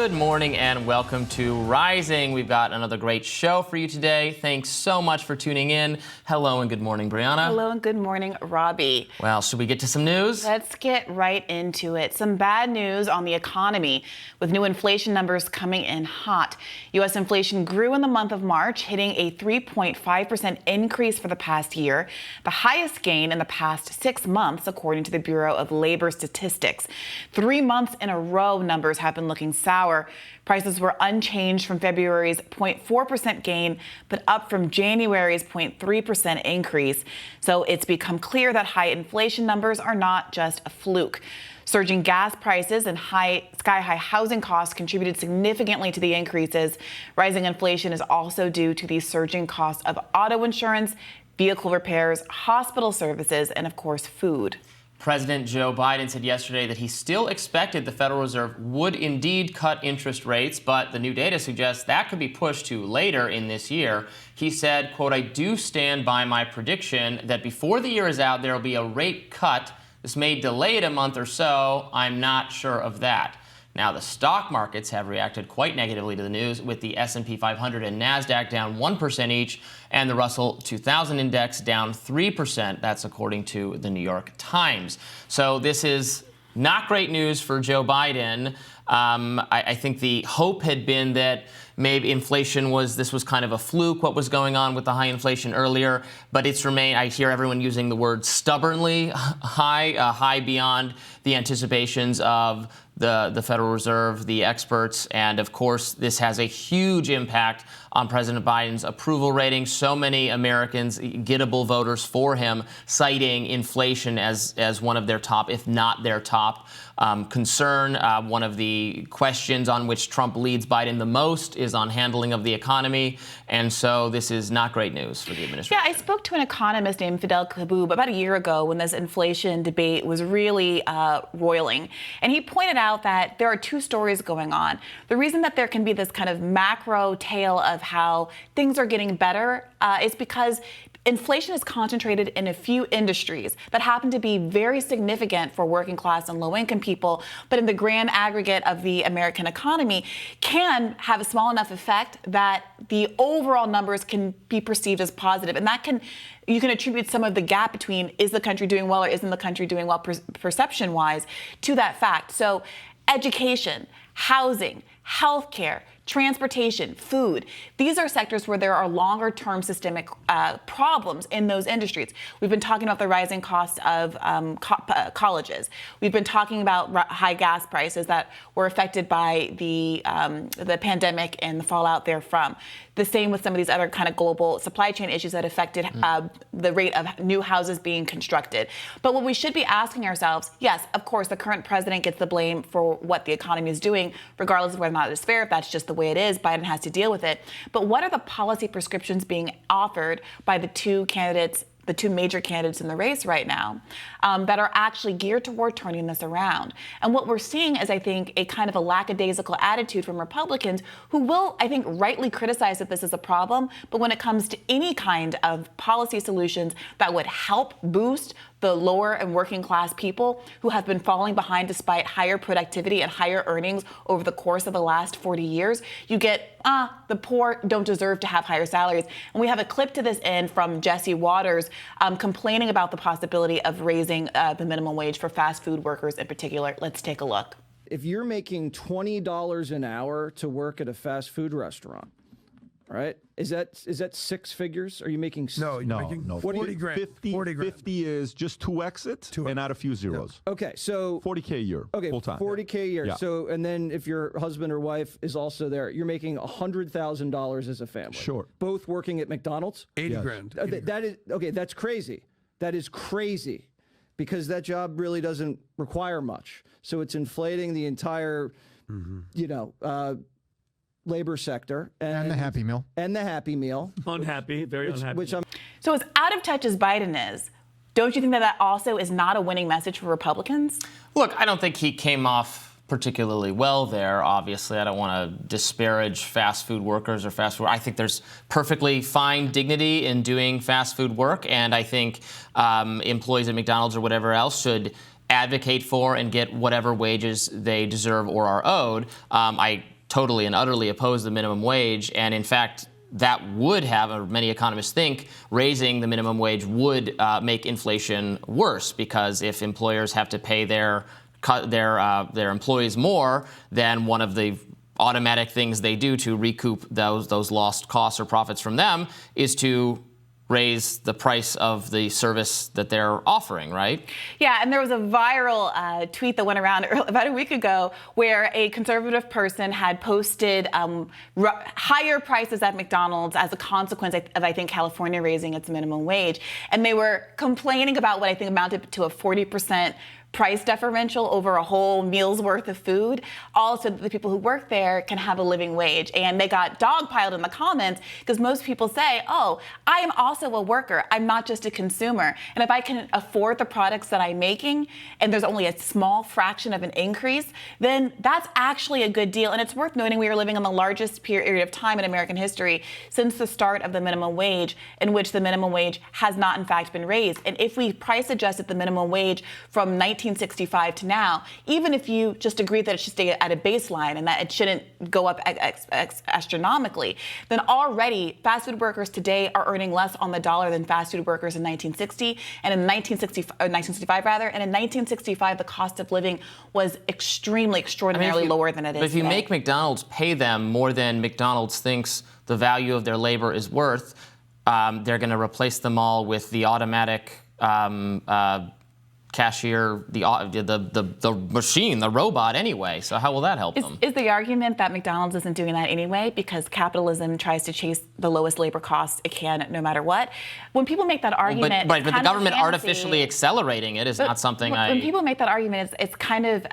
Good morning and welcome to Rising. We've got another great show for you today. Thanks so much for tuning in. Hello and good morning, Briahna. Hello and good morning, Robby. Well, should we get to some news? Let's get right into it. Some bad news on the economy with new inflation numbers coming in hot. U.S. inflation grew in the month of March, hitting a 3.5% increase for the past year, the highest gain in the past 6 months, according to the Bureau of Labor Statistics. 3 months in a row, numbers have been looking sour. Prices were unchanged from February's 0.4% gain, but up from January's 0.3% increase. So it's become clear that high inflation numbers are not just a fluke. Surging gas prices and sky-high housing costs contributed significantly to the increases. Rising inflation is also due to the surging cost of auto insurance, vehicle repairs, hospital services, and of course, food. President Joe Biden said yesterday that he still expected the Federal Reserve would indeed cut interest rates, but the new data suggests that could be pushed to later in this year. He said, quote, "I do stand by my prediction that before the year is out, there will be a rate cut. This may delay it a month or so. I'm not sure of that." Now, the stock markets have reacted quite negatively to the news, with the S&P 500 and NASDAQ down 1% each, and the Russell 2000 index down 3%. That's according to the New York Times. So this is not great news for Joe Biden. I think the hope had been that maybe inflation was kind of a fluke, what was going on with the high inflation earlier, but it's remained, I hear everyone using the word stubbornly high beyond the anticipations of the Federal Reserve, the experts, and of course, this has a huge impact on President Biden's approval rating. So many Americans, gettable voters for him, citing inflation as one of their top, if not their top, concern. One of the questions on which Trump leads Biden the most is on handling of the economy, and so this is not great news for the administration. Yeah, I spoke to an economist named Fidel Kaboub about a year ago when this inflation debate was really roiling, and he pointed out that there are two stories going on. The reason that there can be this kind of macro tale of how things are getting better is because inflation is concentrated in a few industries that happen to be very significant for working class and low-income people, but in the grand aggregate of the American economy can have a small enough effect that the overall numbers can be perceived as positive. And you can attribute some of the gap between is the country doing well or isn't the country doing well perception-wise to that fact. So education, housing, healthcare, transportation, food. These are sectors where there are longer-term systemic problems in those industries. We've been talking about the rising costs of colleges. We've been talking about high gas prices that were affected by the pandemic and the fallout therefrom. The same with some of these other kind of global supply chain issues that affected the rate of new houses being constructed. But what we should be asking ourselves, yes, of course, the current president gets the blame for what the economy is doing, regardless of whether or not it's fair. If that's just the way it is, Biden has to deal with it. But what are the policy prescriptions being offered by the two major candidates in the race right now that are actually geared toward turning this around? And what we're seeing is, I think, a kind of a lackadaisical attitude from Republicans who will, I think, rightly criticize that this is a problem. But when it comes to any kind of policy solutions that would help boost the lower and working class people who have been falling behind despite higher productivity and higher earnings over the course of the last 40 years, you get, the poor don't deserve to have higher salaries. And we have a clip to this end from Jesse Waters complaining about the possibility of raising the minimum wage for fast food workers in particular. Let's take a look. If you're making $20 an hour to work at a fast food restaurant, right? Is that six figures? Are you making? No. 40 grand. 50 is just two exits and add a few zeros. Yeah. Okay, so 40K a year. Okay, full time. 40K a year. Yeah. So, and then if your husband or wife is also there, you're making $100,000 as a family. Sure. Both working at McDonald's. 80 grand. 80 grand. That is okay. That's crazy. That is crazy, because that job really doesn't require much. So it's inflating the entire, labor sector And the Happy Meal. And the Happy Meal. Unhappy, very unhappy. So as out of touch as Biden is, don't you think that also is not a winning message for Republicans? Look, I don't think he came off particularly well there. Obviously, I don't want to disparage fast food workers or fast food. I think there's perfectly fine dignity in doing fast food work, and I think employees at McDonald's or whatever else should advocate for and get whatever wages they deserve or are owed. I totally and utterly oppose the minimum wage, and in fact, that would have, or many economists think, raising the minimum wage would make inflation worse, because if employers have to pay their employees more, then one of the automatic things they do to recoup those lost costs or profits from them is to raise the price of the service that they're offering, right? Yeah, and there was a viral tweet that went around about a week ago where a conservative person had posted higher prices at McDonald's as a consequence of, I think, California raising its minimum wage. And they were complaining about what I think amounted to a 40% price differential over a whole meal's worth of food, all so that the people who work there can have a living wage. And they got dogpiled in the comments because most people say, oh, I am also a worker. I'm not just a consumer. And if I can afford the products that I'm making and there's only a small fraction of an increase, then that's actually a good deal. And it's worth noting we are living in the largest period of time in American history since the start of the minimum wage, in which the minimum wage has not in fact been raised. And if we price adjusted the minimum wage from 1965 to now, even if you just agree that it should stay at a baseline and that it shouldn't go up astronomically, then already fast food workers today are earning less on the dollar than fast food workers in 1960 and in 1965 rather. And in 1965, the cost of living was extraordinarily lower than it is But if you today. make McDonald's pay them more than McDonald's thinks the value of their labor is worth, they're going to replace them all with the automatic cashier, the machine, the robot anyway. So how will that help them? Is the argument that McDonald's isn't doing that anyway because capitalism tries to chase the lowest labor costs it can no matter what? When people make that argument, but the government artificially accelerating it is not something when people make that argument, it's kind of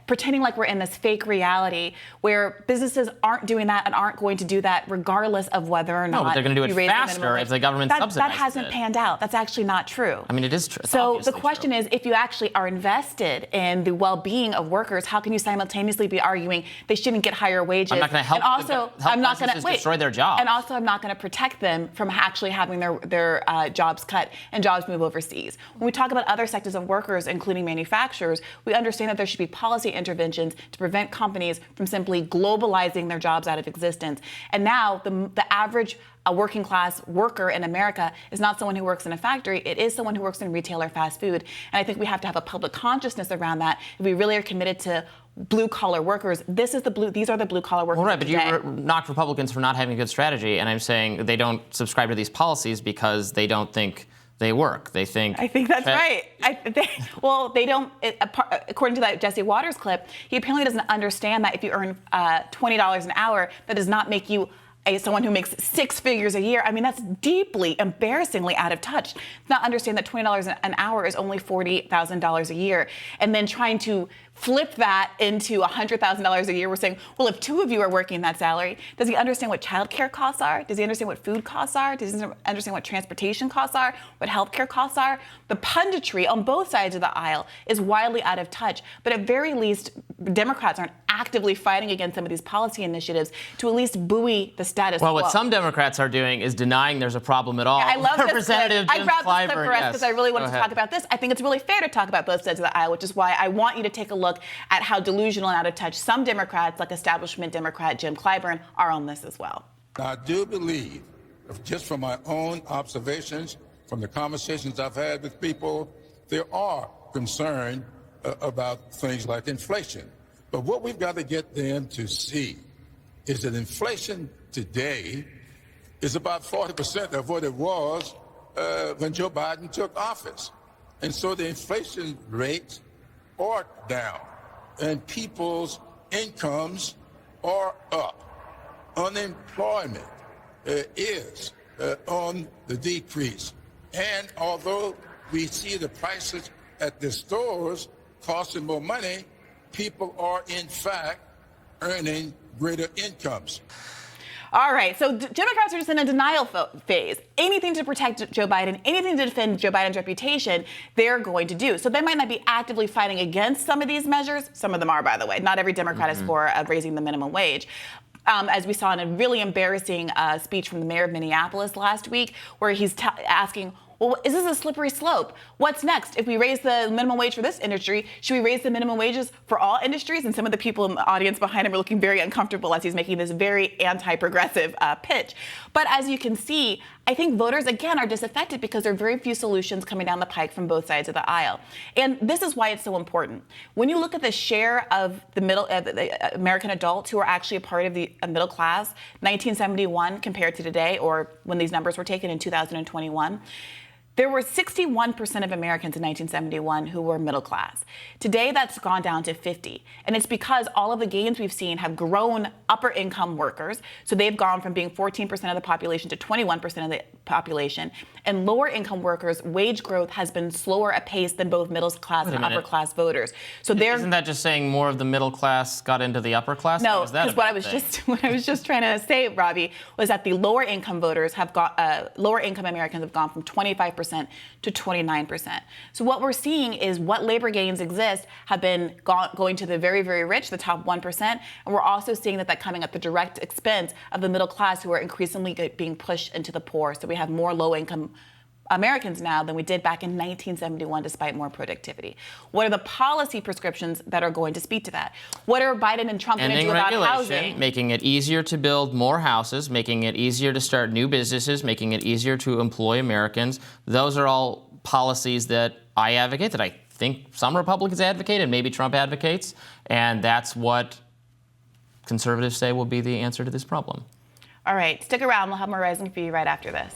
pretending like we're in this fake reality where businesses aren't doing that and aren't going to do that regardless of whether or not but they're going to do you it raise the faster minimum if the government subsidizes That hasn't it. panned out. That's actually not true. I mean, it is true. It's So the obviously question true. is, if you actually are invested in the well-being of workers, how can you simultaneously be arguing they shouldn't get higher wages? I'm not going to help. And also, I'm not going to destroy their jobs. And also, I'm not going to protect them from actually having their jobs cut and jobs move overseas. When we talk about other sectors of workers, including manufacturers, we understand that there should be policy interventions to prevent companies from simply globalizing their jobs out of existence. And now, the average working class worker in America is not someone who works in a factory. It is someone who works in retail or fast food. And I think we have to have a public consciousness around that if we really are committed to blue-collar workers. These are the blue-collar workers. Well, right, but today. you knocked Republicans for not having a good strategy, and I'm saying they don't subscribe to these policies because they don't think they work. They think. I think that's right. They don't. According to that Jesse Waters clip, he apparently doesn't understand that if you earn $20 an hour, that does not make you someone who makes six figures a year. I mean, that's deeply, embarrassingly out of touch. Not understand that $20 an hour is only $40,000 a year. And then trying to flip that into $100,000 a year. We're saying, well, if two of you are working that salary, does he understand what childcare costs are? Does he understand what food costs are? Does he understand what transportation costs are? What healthcare costs are? The punditry on both sides of the aisle is wildly out of touch. But at very least, Democrats aren't actively fighting against some of these policy initiatives to at least buoy the status quo. Well, what some Democrats are doing is denying there's a problem at all. Yeah, I love this clip. Representative I Jim grabbed this clip Clyburn, for us yes. because I really wanted Go to ahead. talk about this. I think it's really fair to talk about both sides of the aisle, which is why I want you to take a look at how delusional and out of touch some Democrats, like establishment Democrat Jim Clyburn, are on this as well. I do believe, just from my own observations, from the conversations I've had with people, there are concerns about things like inflation. But what we've got to get them to see is that inflation today is about 40% of what it was when Joe Biden took office. And so the inflation rates are down and people's incomes are up. Unemployment is on the decrease. And although we see the prices at the stores costing more money, people are in fact earning greater incomes. All right, so Democrats are just in a denial phase. Anything to protect Joe Biden, anything to defend Joe Biden's reputation, they're going to do. So they might not be actively fighting against some of these measures. Some of them are, by the way. Not every Democrat is for raising the minimum wage. As we saw in a really embarrassing speech from the mayor of Minneapolis last week, where he's asking, Well, is this a slippery slope? What's next? If we raise the minimum wage for this industry, should we raise the minimum wages for all industries? And some of the people in the audience behind him are looking very uncomfortable as he's making this very anti-progressive pitch. But as you can see, I think voters, again, are disaffected because there are very few solutions coming down the pike from both sides of the aisle. And this is why it's so important. When you look at the share of the American adults who are actually a part of the middle class, 1971 compared to today, or when these numbers were taken in 2021, there were 61% of Americans in 1971 who were middle class. Today, that's gone down to 50. And it's because all of the gains we've seen have grown upper income workers. So they've gone from being 14% of the population to 21% of the population. And lower income workers, wage growth has been slower at pace than both middle class and upper class voters. So isn't that just saying more of the middle class got into the upper class? No, because what I was just trying to say, Robby, was that the lower income voters have got lower income Americans have gone from 25% to 29%. So what we're seeing is what labor gains exist have been going to the very, very rich, the top 1%, and we're also seeing that coming at the direct expense of the middle class who are increasingly being pushed into the poor. So we have more low-income Americans now than we did back in 1971, despite more productivity. What are the policy prescriptions that are going to speak to that? What are Biden and Trump going to do about housing? Making it easier to build more houses, making it easier to start new businesses, making it easier to employ Americans. Those are all policies that I advocate, that I think some Republicans advocate and maybe Trump advocates. And that's what conservatives say will be the answer to this problem. All right, stick around. We'll have more Rising for you right after this.